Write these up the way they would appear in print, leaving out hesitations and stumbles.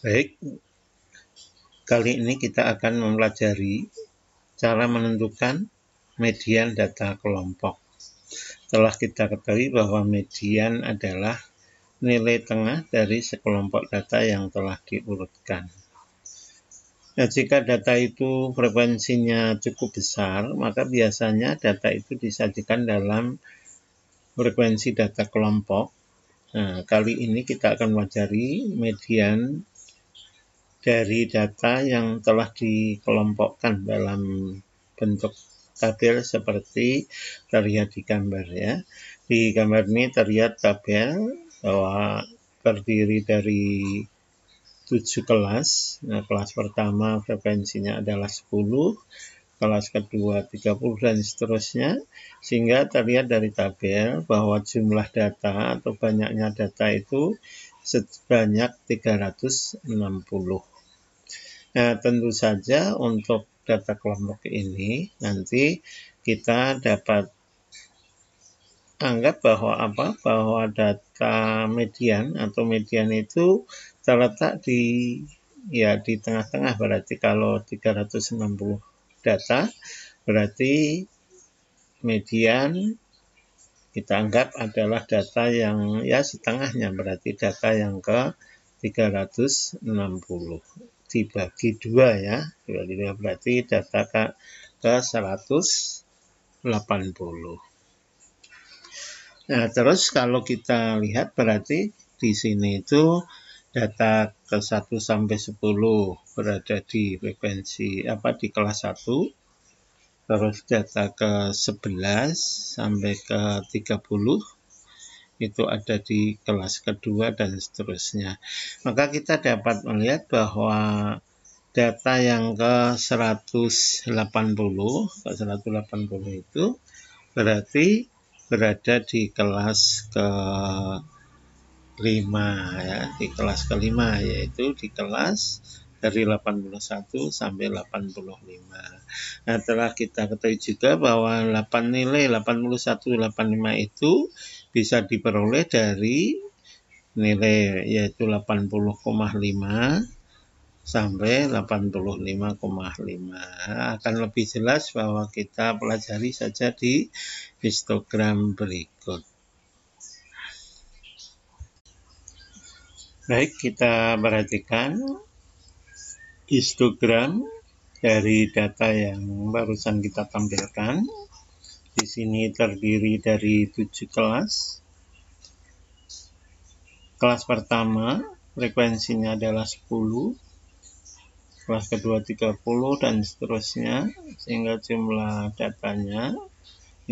Baik, kali ini kita akan mempelajari cara menentukan median data kelompok. Telah kita ketahui bahwa median adalah nilai tengah dari sekelompok data yang telah diurutkan. Nah, jika data itu frekuensinya cukup besar, maka biasanya data itu disajikan dalam frekuensi data kelompok. Nah, kali ini kita akan mempelajari median dari data yang telah dikelompokkan dalam bentuk tabel seperti terlihat di gambar ya. Di gambar ini terlihat tabel bahwa terdiri dari 7 kelas. Nah, kelas pertama frekuensinya adalah 10, kelas kedua 30 dan seterusnya, sehingga terlihat dari tabel bahwa jumlah data atau banyaknya data itu sebanyak 360. Nah, tentu saja untuk data kelompok ini nanti kita dapat anggap bahwa data median atau median itu terletak di tengah-tengah. Berarti kalau 360 data berarti median kita anggap adalah data yang setengahnya, berarti data yang ke 360 dibagi 2 ya, berarti data ke 180. Nah, terus kalau kita lihat berarti di sini itu data ke 1 sampai 10 berada di frekuensi di kelas 1. Terus data ke 11 sampai ke 30 itu ada di kelas kedua dan seterusnya. Maka kita dapat melihat bahwa data yang ke 180 itu berarti berada di kelas ke-5 ya, di kelas ke-5 yaitu di kelas dari 81 sampai 85. Nah, telah kita ketahui juga bahwa nilai 81, 85 itu bisa diperoleh dari nilai yaitu 80,5 sampai 85,5. Akan lebih jelas bahwa kita pelajari saja di histogram berikut. Baik, kita perhatikan histogram dari data yang barusan kita tampilkan. Di sini terdiri dari 7 kelas. Kelas pertama frekuensinya adalah 10, kelas kedua 30 dan seterusnya, sehingga jumlah datanya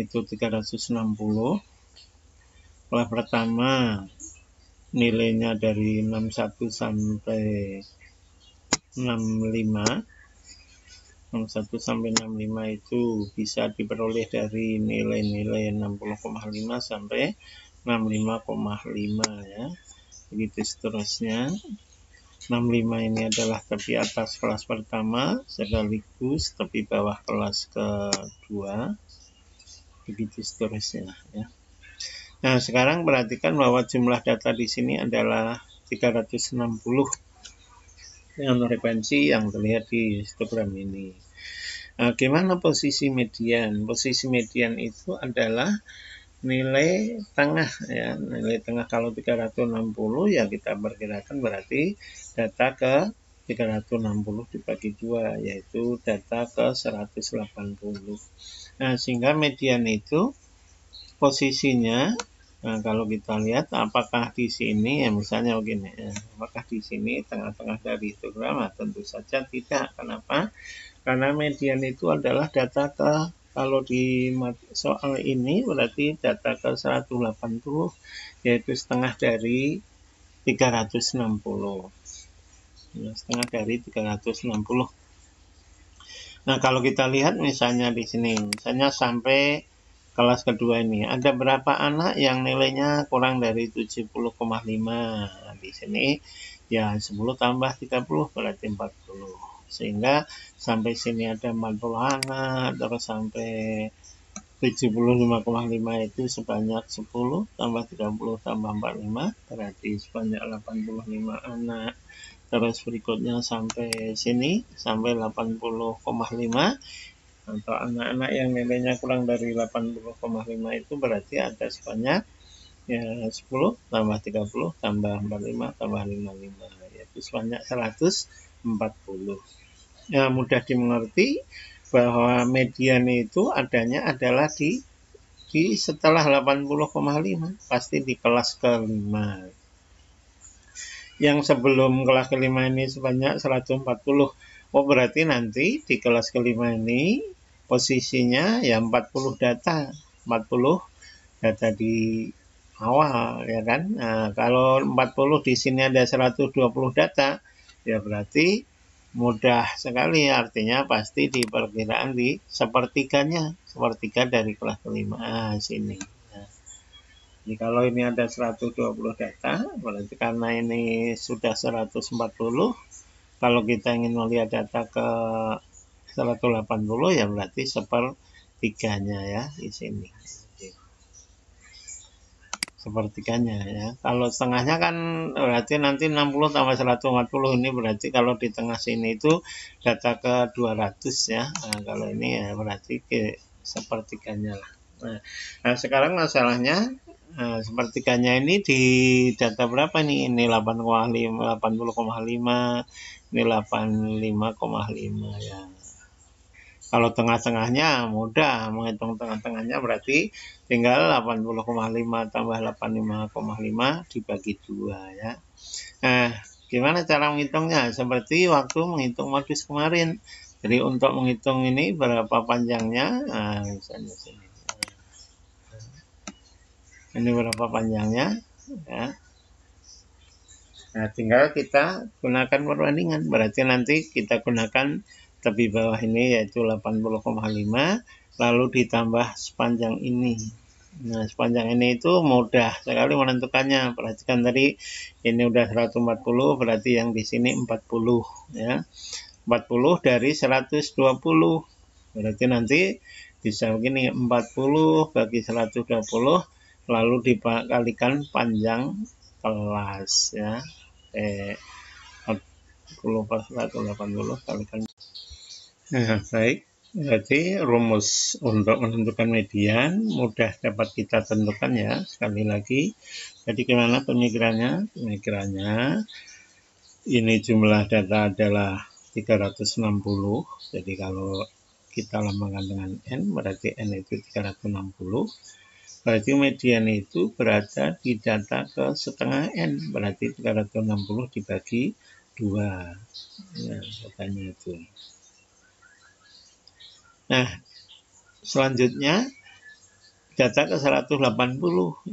itu 360. Kelas pertama nilainya dari 61 sampai 65. 61 sampai 65 itu bisa diperoleh dari nilai-nilai 60,5 sampai 65,5 ya. Begitu seterusnya. 65 ini adalah tepi atas kelas pertama sekaligus tepi bawah kelas kedua. Begitu seterusnya ya. Nah, sekarang perhatikan bahwa jumlah data di sini adalah 360 dengan frekuensi yang terlihat di histogram ini. Nah, gimana posisi median? Posisi median itu adalah nilai tengah ya. Nilai tengah kalau 360 ya kita perkirakan berarti data ke 360 dibagi 2 yaitu data ke 180. Nah, sehingga median itu posisinya, nah kalau kita lihat apakah di sini ya misalnya begini ya, apakah di sini tengah-tengah dari histogram? Tentu saja tidak. Kenapa? Karena median itu adalah data ke, kalau di soal ini berarti data ke 180 yaitu setengah dari 360. Ya, setengah dari 360. Nah, kalau kita lihat misalnya di sini, misalnya sampai kelas kedua ini, ada berapa anak yang nilainya kurang dari 70,5. Nah, di sini ya 10 tambah 30 berarti 40. Sehingga sampai sini ada 40 anak, terus sampai 75,5 itu sebanyak 10 tambah 30 tambah 45 berarti sebanyak 85 anak. terus berikutnya sampai sini, sampai 80,5, atau anak-anak yang nilainya kurang dari 80,5 itu berarti ada sebanyak ya 10 tambah 30 tambah 45 tambah 55, yaitu sebanyak 140. Ya, mudah dimengerti bahwa median itu adanya adalah di setelah 80,5, pasti di kelas kelima. Yang sebelum kelas kelima ini sebanyak 140. Oh, berarti nanti di kelas kelima ini posisinya ya 40 data. 40 data di awal, ya kan. Nah, kalau 40 di sini ada 120 data, ya berarti mudah sekali, artinya pasti di perkiraan di sepertiganya, sepertiga dari kelas kelima. Nah, sini. Nah, jadi kalau ini ada 120 data, berarti karena ini sudah 140, kalau kita ingin melihat data ke 180 ya berarti sepertiganya ya di sini. Sepertiganya ya. Kalau setengahnya kan berarti nanti 60 tambah 140, ini berarti kalau di tengah sini itu data ke 200 ya. Nah, kalau ini ya berarti ke sepertiganya lah. Nah, sekarang masalahnya sepertiganya ini di data berapa nih? Ini 8,5, 80,5, ini 85,5 ya. Kalau tengah-tengahnya mudah, menghitung tengah-tengahnya berarti tinggal 80,5 tambah 85,5 dibagi 2 ya. Nah, gimana cara menghitungnya? Seperti waktu menghitung modus kemarin. Jadi untuk menghitung ini berapa panjangnya? Nah, misalnya sini. Ini berapa panjangnya? Ya. Nah, tinggal kita gunakan perbandingan. Berarti nanti kita gunakan tepi bawah ini yaitu 80,5 lalu ditambah sepanjang ini. Nah, sepanjang ini itu mudah sekali menentukannya. Perhatikan tadi ini udah 140, berarti yang di sini 40 ya. 40 dari 120. Berarti nanti bisa begini, 40 bagi 120 lalu dikalikan panjang kelas ya. 40 per 180 kalikan. Nah, baik. Berarti rumus untuk menentukan median mudah dapat kita tentukan ya. Sekali lagi, jadi gimana pemikirannya? Pemikirannya ini jumlah data adalah 360. Jadi kalau kita lambangkan dengan N, berarti N itu 360. Berarti median itu berada di data ke setengah N, berarti 360 dibagi 2. Nah, datanya itu. Nah, selanjutnya data ke 180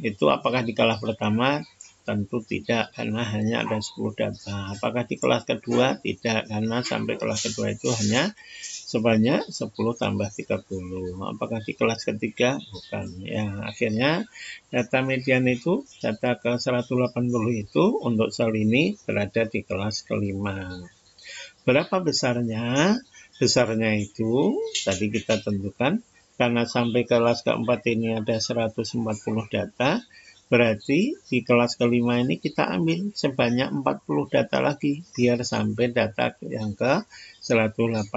itu apakah di kelas pertama? Tentu tidak, karena hanya ada 10 data. Apakah di kelas kedua? Tidak, karena sampai kelas kedua itu hanya sebanyak 10 tambah 30. Apakah di kelas ketiga? Bukan. Ya, akhirnya data median itu, data ke 180 itu untuk sel ini berada di kelas kelima. Berapa besarnya? Besarnya itu tadi kita tentukan, karena sampai kelas keempat ini ada 140 data, berarti di kelas kelima ini kita ambil sebanyak 40 data lagi, biar sampai data yang ke 180.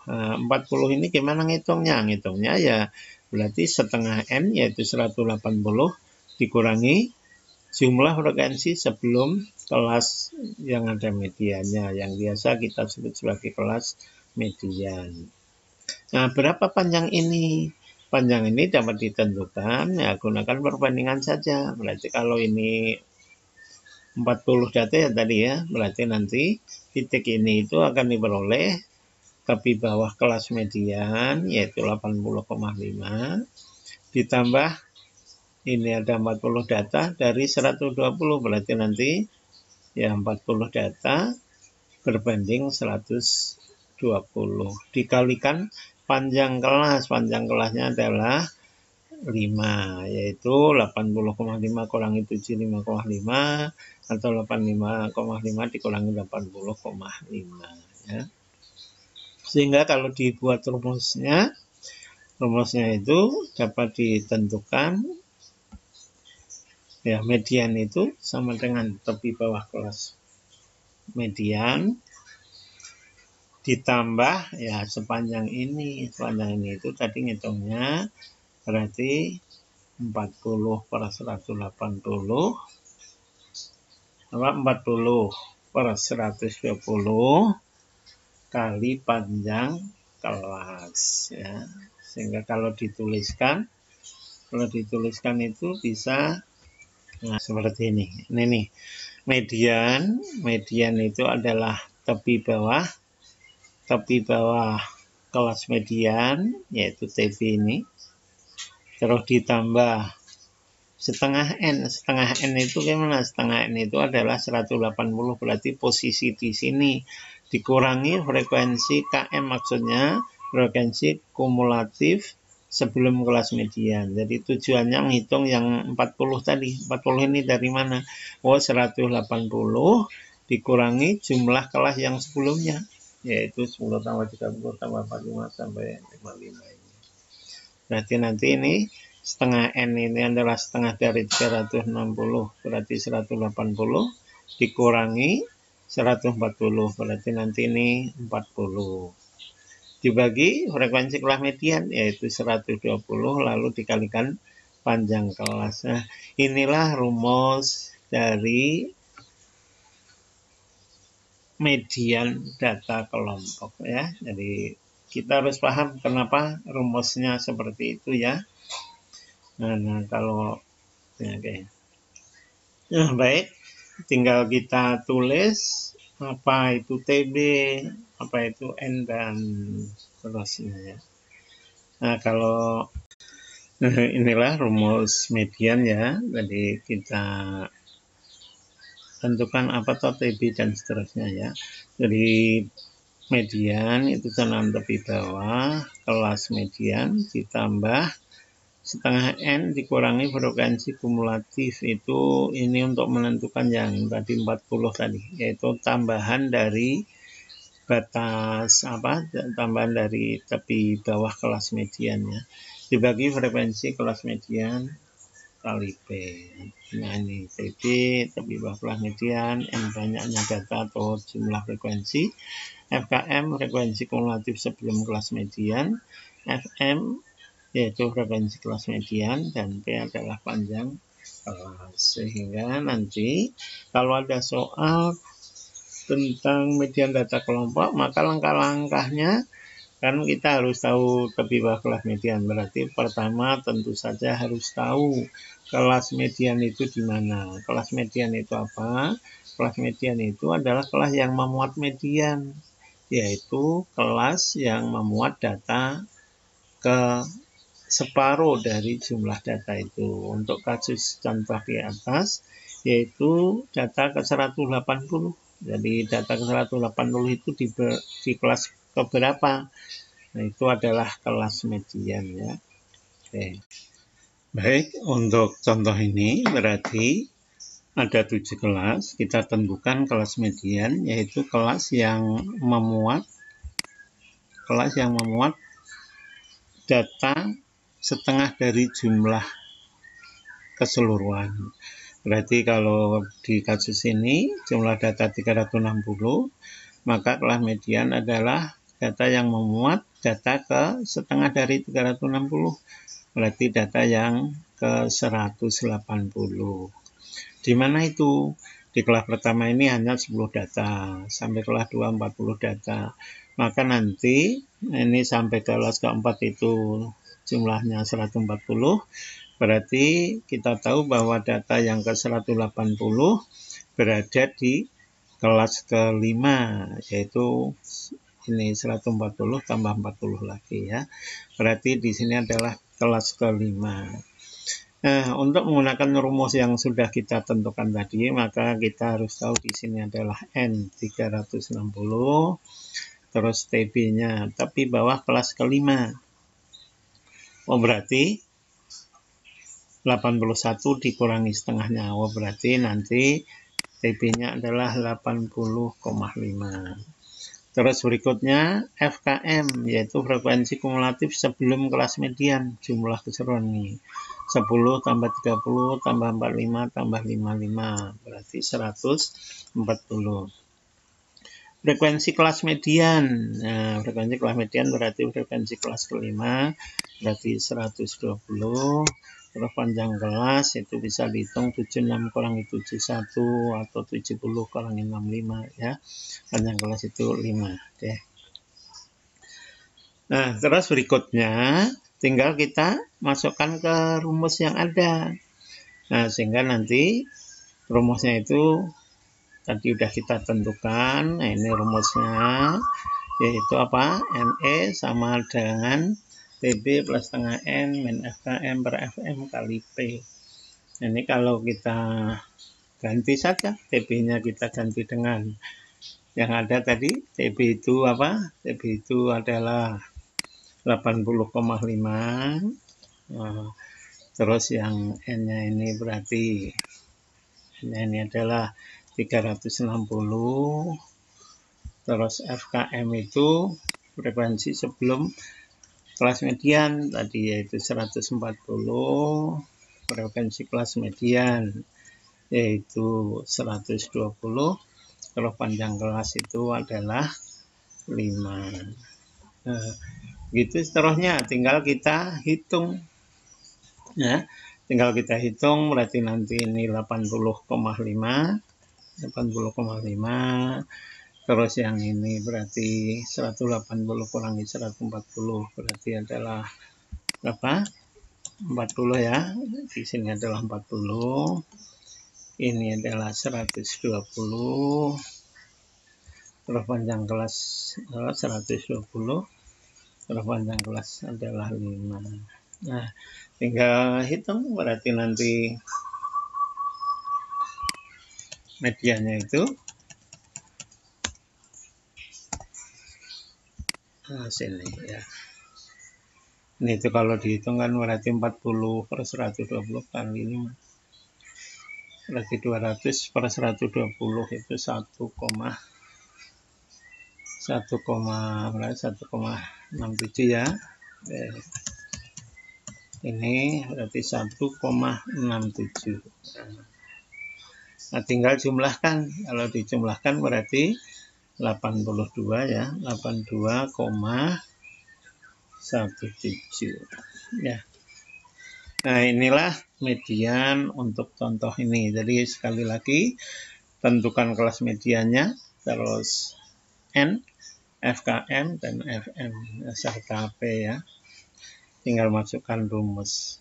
Nah, 40 ini gimana ngitungnya? Ngitungnya ya berarti setengah N, yaitu 180, dikurangi jumlah frekuensi sebelum kelas yang ada mediannya, yang biasa kita sebut sebagai kelas median. Nah, berapa panjang ini? Panjang ini dapat ditentukan, ya gunakan perbandingan saja. Berarti kalau ini 40 data ya tadi ya, berarti nanti titik ini itu akan diperoleh tepi bawah kelas median, yaitu 80,5, ditambah ini ada 40 data dari 120, berarti nanti ya 40 data berbanding 120 dikalikan panjang kelas. Panjang kelasnya adalah 5, yaitu 80,5 kurangi 75,5 atau 85,5 dikurangi 80,5 ya. Sehingga kalau dibuat rumusnya itu dapat ditentukan ya median itu sama dengan tepi bawah kelas median ditambah ya sepanjang ini itu tadi ngitungnya berarti 40 per 180 40 per 120 kali panjang kelas ya. Sehingga kalau dituliskan itu bisa nah seperti ini. Ini nih median itu adalah tepi bawah kelas median yaitu TB ini, terus ditambah setengah n itu gimana? Setengah n itu adalah 180, berarti posisi di sini dikurangi frekuensi KM, maksudnya frekuensi kumulatif sebelum kelas median. Jadi tujuannya menghitung yang 40 tadi. 40 ini dari mana? 180 dikurangi jumlah kelas yang sebelumnya, yaitu 10 tambah 30 tambah 45 sampai 55 ini. Berarti nanti ini setengah N ini adalah setengah dari 360, berarti 180 dikurangi 140, berarti nanti ini 40. Dibagi frekuensi kelas median, yaitu 120, lalu dikalikan panjang kelas. Nah, inilah rumus dari median data kelompok ya. Jadi kita harus paham kenapa rumusnya seperti itu ya. Nah kalau oke. Nah, baik, tinggal kita tulis apa itu TB, apa itu N dan seterusnya ya. Nah, kalau inilah rumus median ya. Jadi kita tentukan apa itu TB dan seterusnya ya. Jadi median itu tanam tepi bawah kelas median ditambah setengah N dikurangi frekuensi kumulatif, itu ini untuk menentukan yang tadi 40 tadi, yaitu tambahan dari batas tambahan dari tepi bawah kelas median ya, dibagi frekuensi kelas median kali P. Nah ini TB tepi bawah kelas median, N banyaknya data atau jumlah frekuensi, FKM frekuensi kumulatif sebelum kelas median, FM yaitu frekuensi kelas median, dan P adalah panjang kelas. Sehingga nanti kalau ada soal tentang median data kelompok, maka langkah-langkahnya kan kita harus tahu tepi bawah kelas median. Berarti pertama tentu saja harus tahu kelas median itu di mana. Kelas median itu apa? Kelas median itu adalah kelas yang memuat median, yaitu kelas yang memuat data ke separuh dari jumlah data itu. Untuk kasus contoh di atas yaitu data ke 180. Jadi data ke 180 itu di kelas keberapa? Nah, itu adalah kelas median ya. Oke. Baik, untuk contoh ini berarti ada 7 kelas. Kita tentukan kelas median, yaitu kelas yang memuat data setengah dari jumlah keseluruhan. Berarti kalau di kasus ini jumlah data 360, maka kelas median adalah data yang memuat data ke setengah dari 360. Berarti data yang ke 180. Di mana itu? Di kelas pertama ini hanya 10 data, sampai kelas 2 40 data. Maka nanti ini sampai kelas keempat itu jumlahnya 140, berarti kita tahu bahwa data yang ke 180 berada di kelas kelima, yaitu ini 140 tambah 40 lagi ya. Berarti di sini adalah kelas kelima. Nah, untuk menggunakan rumus yang sudah kita tentukan tadi, maka kita harus tahu di sini adalah N 360, terus TB-nya tapi bawah kelas kelima. Oh, berarti 81 dikurangi setengahnya. Oh, berarti nanti TB-nya adalah 80,5. Terus berikutnya FKM, yaitu frekuensi kumulatif sebelum kelas median, jumlah keseluruhan ini. 10 tambah 30 tambah 45 tambah 55, berarti 140. frekuensi kelas median. Nah, frekuensi kelas median berarti frekuensi kelas kelima, berarti 120. Terus panjang kelas itu bisa dihitung 76 kurangi 71 atau 70 kurangi 65 ya. Panjang kelas itu 5. Oke. Nah, terus berikutnya tinggal kita masukkan ke rumus yang ada. Nah, sehingga nanti rumusnya itu tadi udah kita tentukan. Nah, ini rumusnya yaitu apa? NE sama dengan TB plus setengah N min FKM per FM kali P. Ini kalau kita ganti saja, TB-nya kita ganti dengan yang ada tadi. TB itu apa? TB itu adalah 80,5. Nah, terus yang N-nya ini berarti N-nya ini adalah 360. Terus FKM itu frekuensi sebelum kelas median tadi yaitu 140. Frekuensi kelas median yaitu 120. Kalau panjang kelas itu adalah 5. Nah, gitu seterusnya tinggal kita hitung ya. Tinggal kita hitung berarti nanti ini 80,5. Terus yang ini berarti 180 kurangi 140 berarti adalah berapa? 40 ya. Di sini adalah 40. Ini adalah 120. Terus panjang kelas 120. Terus panjang kelas adalah 5. Nah, tinggal hitung berarti nanti mediannya itu sini ya. Ini itu kalau dihitung kan berarti 40 per 120 kali 5. Berarti 200 per 120 itu 1,67 ya. Ini berarti 1,67. Nah, tinggal jumlahkan. Kalau dijumlahkan berarti 82 ya. 82,17 ya. Nah, inilah median untuk contoh ini. Jadi sekali lagi tentukan kelas mediannya, terus N, FKM dan FM serta P ya. Tinggal masukkan rumus.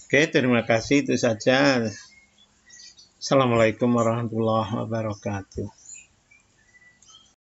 Oke, terima kasih, itu saja. Assalamualaikum warahmatullahi wabarakatuh.